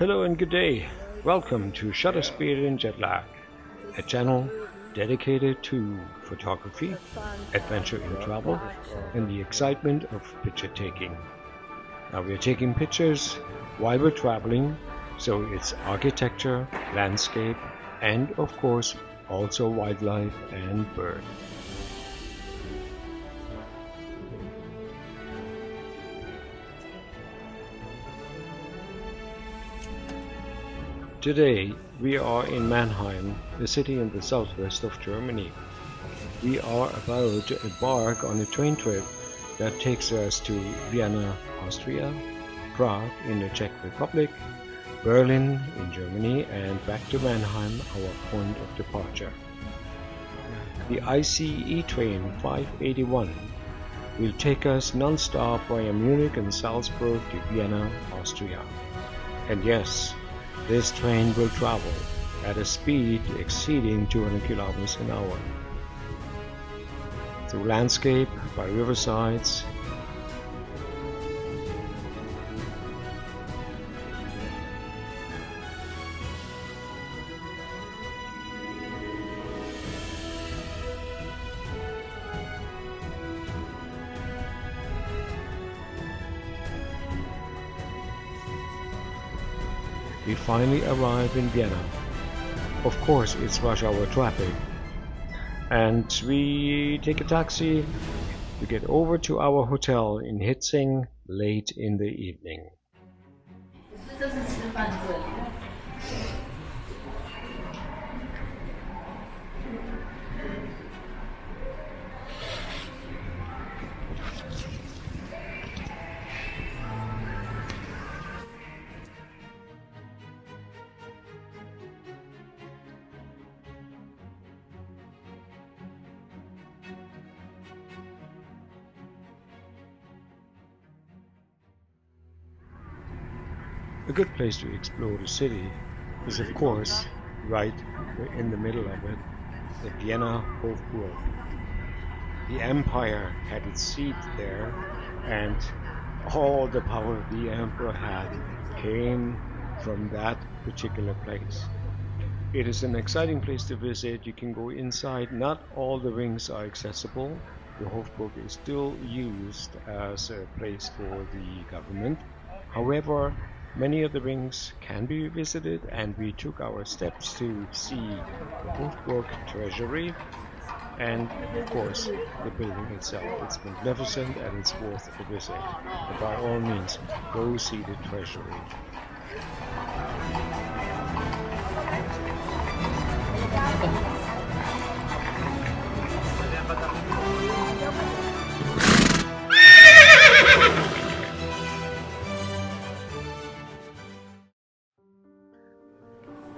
Hello and good day. Welcome to Shutter Speed and Jetlag, a channel dedicated to photography, adventure in travel, and the excitement of picture taking. Now we are taking pictures while we're traveling, so it's architecture, landscape, and of course also wildlife and bird. Today we are in Mannheim, a city in the southwest of Germany. We are about to embark on a train trip that takes us to Vienna, Austria, Prague in the Czech Republic, Berlin in Germany, and back to Mannheim, our point of departure. The ICE train 581 will take us non-stop via Munich and Salzburg to Vienna, Austria. And yes, this train will travel at a speed exceeding 200 kilometers an hour. Through landscape, by riversides, we finally arrive in Vienna. Of course, it's rush hour traffic, and we take a taxi to get over to our hotel in Hitzing late in the evening. A good place to explore the city is, of course, right in the middle of it, the Vienna Hofburg. The empire had its seat there, and all the power the emperor had came from that particular place. It is an exciting place to visit. You can go inside. Not all the rings are accessible. The Hofburg is still used as a place for the government. However, many of the rings can be visited, and we took our steps to see the Hofburg treasury and, of course, the building itself. It's magnificent and it's worth a visit. And by all means, go see the treasury.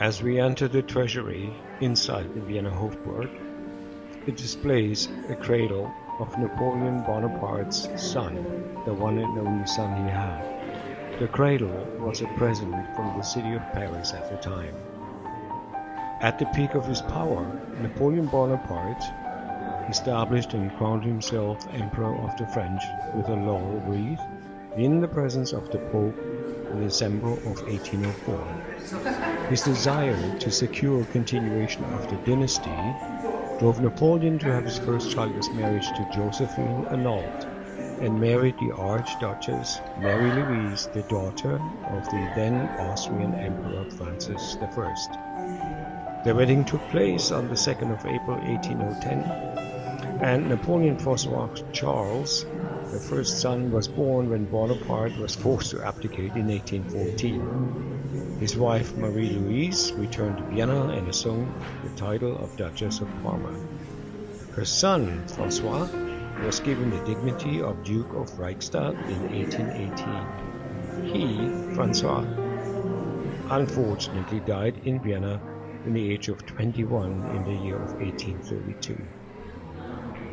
As we enter the treasury inside the Vienna Hofburg, it displays a cradle of Napoleon Bonaparte's son, the one and only son he had. The cradle was a present from the city of Paris at the time. At the peak of his power, Napoleon Bonaparte established and crowned himself Emperor of the French with a laurel wreath in the presence of the Pope in December of 1804. His desire to secure continuation of the dynasty drove Napoleon to have his first childless marriage to Josephine annulled and married the Archduchess Mary Louise, the daughter of the then Austrian Emperor Francis I. The wedding took place on the 2nd of April 1810, and Napoleon Francois Charles, the first son, was born when Bonaparte was forced to abdicate in 1814. His wife Marie-Louise returned to Vienna and assumed the title of Duchess of Parma. Her son Francois was given the dignity of Duke of Reichstadt in 1818. He, Francois, unfortunately died in Vienna in the age of 21 in the year of 1832.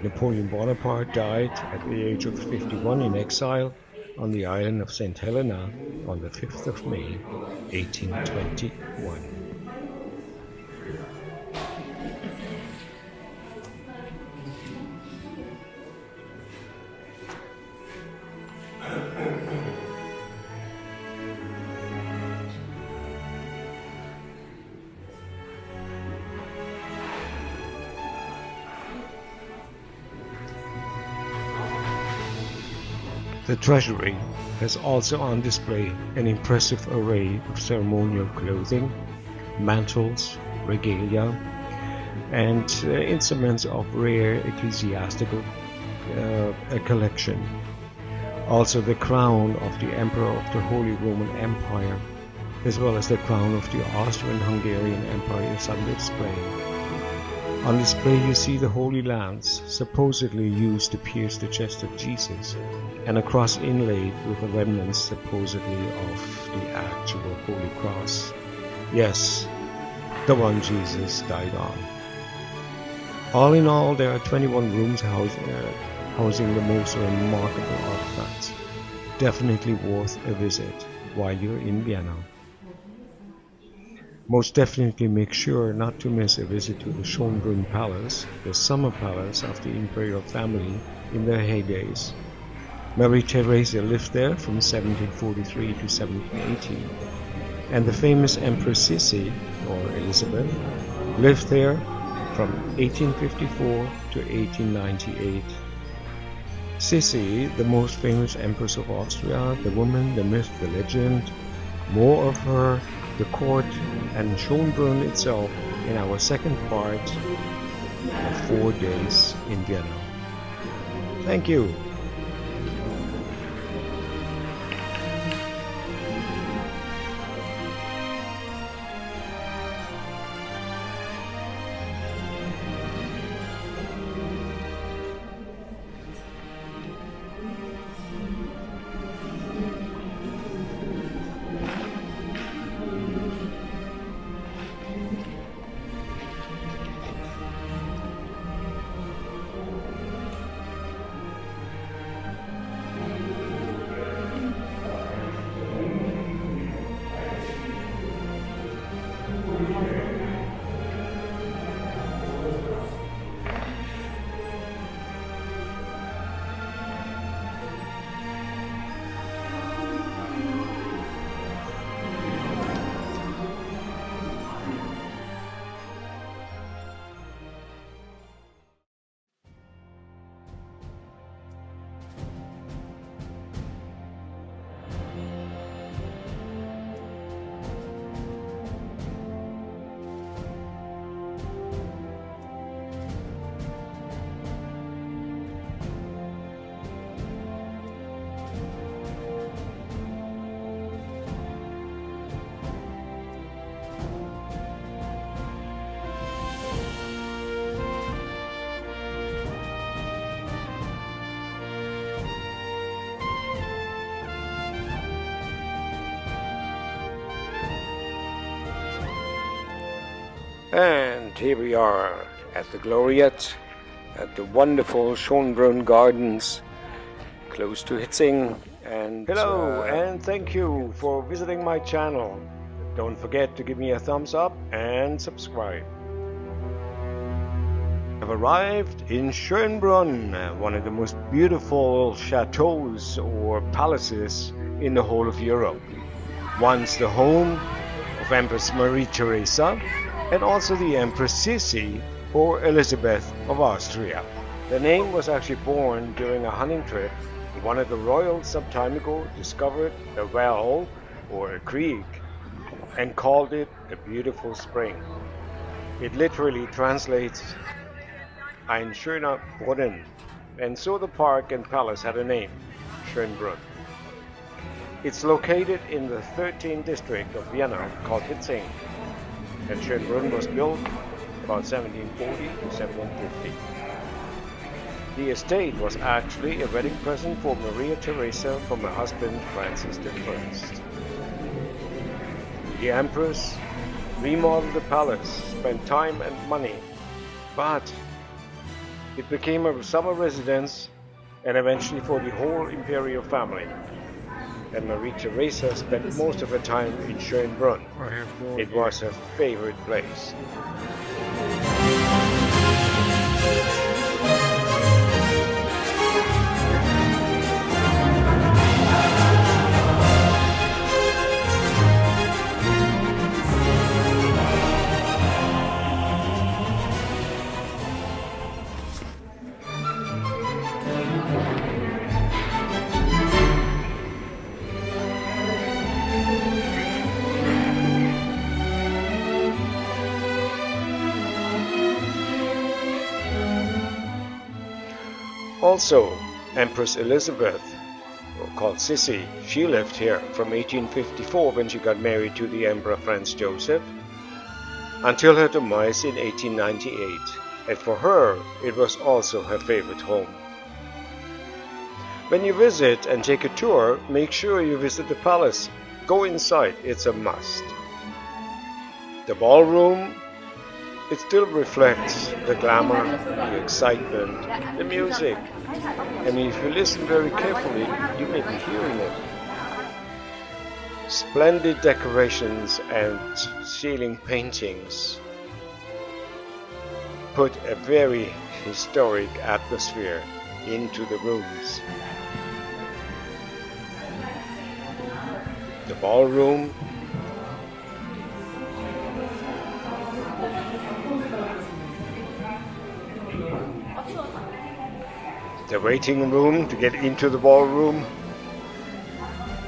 Napoleon Bonaparte died at the age of 51 in exile on the island of St. Helena on the 5th of May, 1821. The treasury has also on display an impressive array of ceremonial clothing, mantles, regalia, and instruments of rare ecclesiastical collection. Also the crown of the Emperor of the Holy Roman Empire, as well as the crown of the Austrian-Hungarian Empire is on display. On display you see the Holy Lance, supposedly used to pierce the chest of Jesus, and a cross inlaid with the remnants supposedly of the actual Holy Cross. Yes, the one Jesus died on. All in all, there are 21 rooms housing the most remarkable artifacts. Definitely worth a visit while you're in Vienna. Most definitely make sure not to miss a visit to the Schoenbrunn Palace, the summer palace of the imperial family in their heydays. Marie Theresa lived there from 1743 to 1780, and the famous Empress Sissi, or Elizabeth, lived there from 1854 to 1898. Sissi, the most famous Empress of Austria, the woman, the myth, the legend, more of her, the court, and Schoenbrunn itself in our second part of 4 days in Vienna. Thank you. And here we are at the Gloriette, at the wonderful Schoenbrunn Gardens, close to Hitzing. And hello, and thank you for visiting my channel. Don't forget to give me a thumbs up and subscribe. I've arrived in Schoenbrunn, one of the most beautiful chateaus or palaces in the whole of Europe. Once the home of Empress Marie Theresa, and also the Empress Sissi, or Elizabeth of Austria. The name was actually born during a hunting trip. One of the royals some time ago discovered a well, or a creek, and called it a beautiful spring. It literally translates Ein schöner Brunnen, and so the park and palace had a name, Schönbrunn. It's located in the 13th district of Vienna called Hitzing, and Schoenbrunn was built about 1740 to 1750. The estate was actually a wedding present for Maria Theresa from her husband Francis I. The Empress remodeled the palace, spent time and money, but it became a summer residence and eventually for the whole imperial family. And Marie Theresa spent most of her time in Schoenbrunn. It was her favorite place. Also, Empress Elizabeth, called Sissy, she lived here from 1854 when she got married to the Emperor Franz Joseph until her demise in 1898, and for her it was also her favorite home. When you visit and take a tour, make sure you visit the palace. Go inside, it's a must. The ballroom, it still reflects the glamour, the excitement, the music, and if you listen very carefully, you may be hearing it. Splendid decorations and ceiling paintings put a very historic atmosphere into the rooms. The ballroom, the waiting room to get into the ballroom,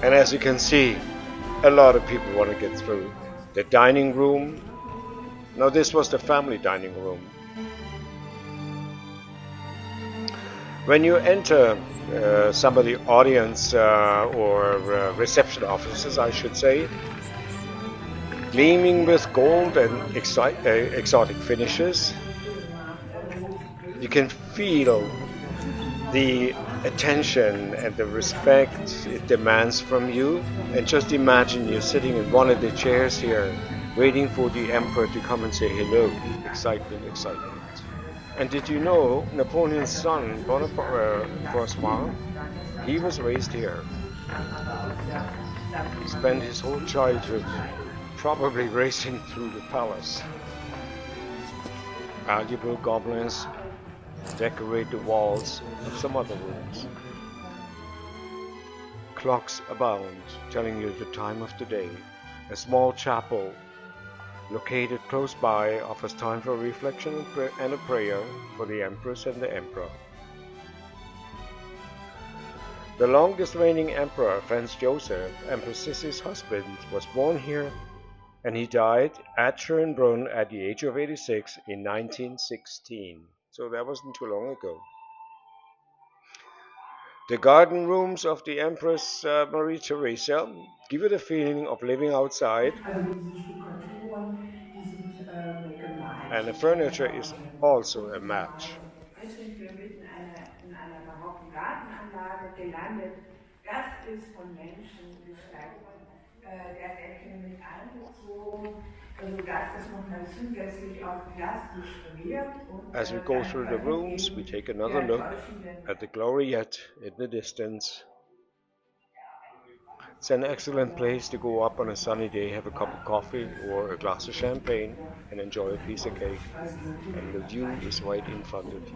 and as you can see, a lot of people want to get through. The dining room, now this was the family dining room. When you enter some of the audience or reception offices, I should say, gleaming with gold and exotic finishes, you can feel the attention and the respect it demands from you. And just imagine you're sitting in one of the chairs here, waiting for the emperor to come and say hello. Excitement, excitement. And did you know Napoleon's son, Bonaparte, Francois, he was raised here. He spent his whole childhood probably racing through the palace. Valuable gobelins decorate the walls of some other rooms. Clocks abound, telling you the time of the day. A small chapel located close by offers time for reflection and a prayer for the empress and the emperor. The longest reigning emperor, Franz Joseph, Empress Sissy's husband, was born here, and he died at Schoenbrunn at the age of 86 in 1916. So that wasn't too long ago. The garden rooms of the Empress Marie Theresa give you the feeling of living outside, and the furniture is also a match. Jetzt sind wir mitten in einer barocken Gartenanlage gelandet. Das ist von Menschen gestaltet. Der Decke mit eingezogen, sodass es nochmal zusätzlich auch plastisch wirkt. As we go through the rooms, we take another look at the Gloriette in the distance. It's an excellent place to go up on a sunny day, have a cup of coffee or a glass of champagne, and enjoy a piece of cake. And the view is right in front of you.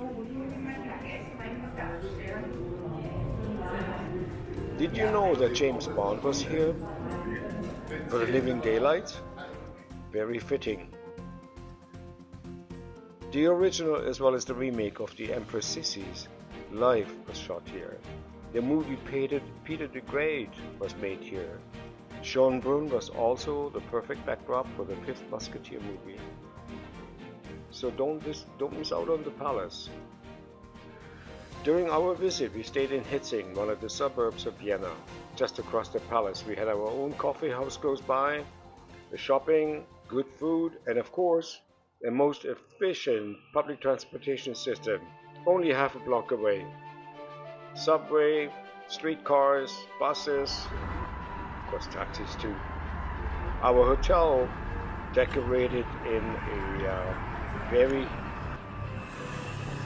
Did you know that James Bond was here for the Living Daylights? Very fitting. The original as well as the remake of the Empress Sissy's life was shot here. The movie Peter the Great was made here. Schoenbrunn was also the perfect backdrop for the Fifth Musketeer movie. So don't miss out on the palace. During our visit, we stayed in Hitzing, one of the suburbs of Vienna. Just across the palace, we had our own coffee house close by, the shopping, good food, and of course, the most efficient public transportation system, only half a block away. Subway, streetcars, buses, of course taxis too. Our hotel decorated in a very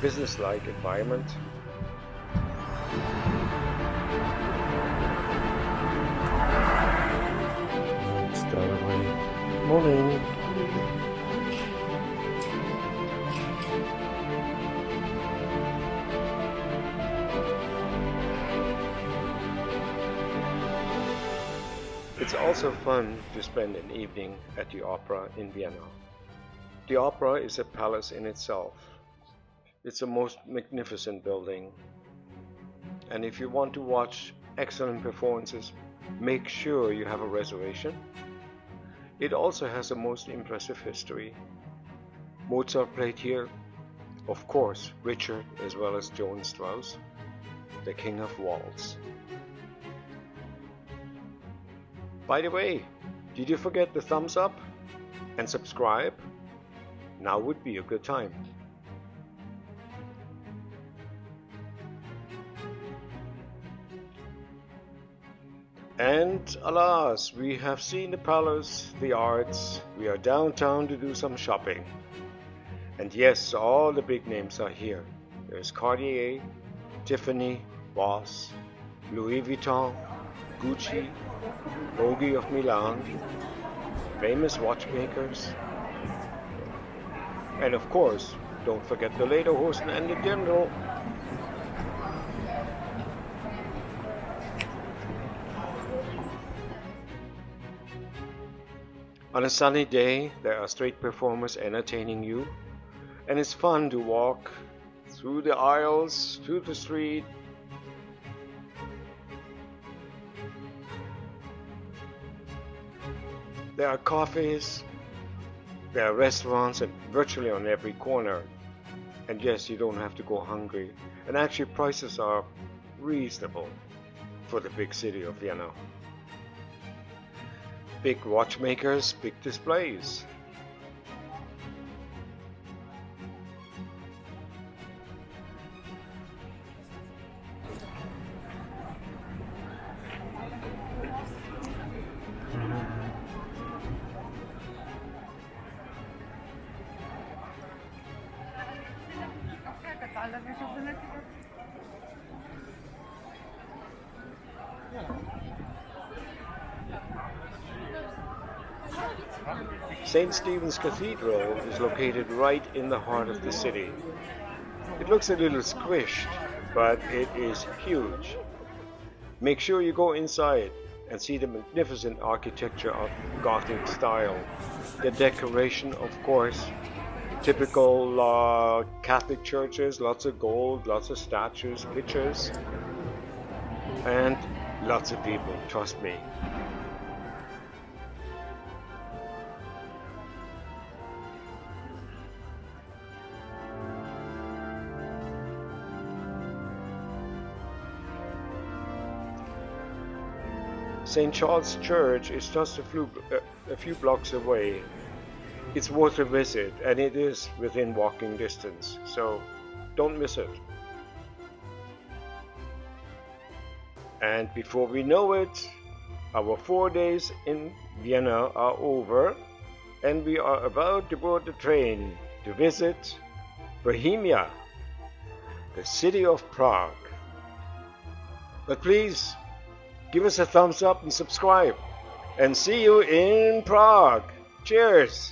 business-like environment. Morning. It's also fun to spend an evening at the opera in Vienna. The opera is a palace in itself. It's a most magnificent building. And if you want to watch excellent performances, make sure you have a reservation. It also has a most impressive history. Mozart played here, of course, Richard as well as Johann Strauss. the king of waltz. By the way, did you forget the thumbs up and subscribe? Now would be a good time. And alas, we have seen the palace, the arts, we are downtown to do some shopping. And yes, all the big names are here. There's Cartier, Tiffany, Boss, Louis Vuitton, Gucci, Bogie of Milan, famous watchmakers. And of course, don't forget the Lederhosen and the Dirndl. On a sunny day, there are street performers entertaining you, and it's fun to walk through the aisles, through the street. There are cafes, there are restaurants, and virtually on every corner. And yes, you don't have to go hungry. And actually, prices are reasonable for the big city of Vienna. Big watchmakers, big displays. St. Stephen's Cathedral is located right in the heart of the city. It looks a little squished, but it is huge. Make sure you go inside and see the magnificent architecture of Gothic style. The decoration, of course, typical Catholic churches, lots of gold, lots of statues, pictures, and lots of people, trust me. St. Charles Church is just a few blocks away. It's worth a visit, and it is within walking distance, so don't miss it. And before we know it, our 4 days in Vienna are over, and we are about to board the train to visit Bohemia, the city of Prague. But please, give us a thumbs up and subscribe. And see you in Prague. Cheers!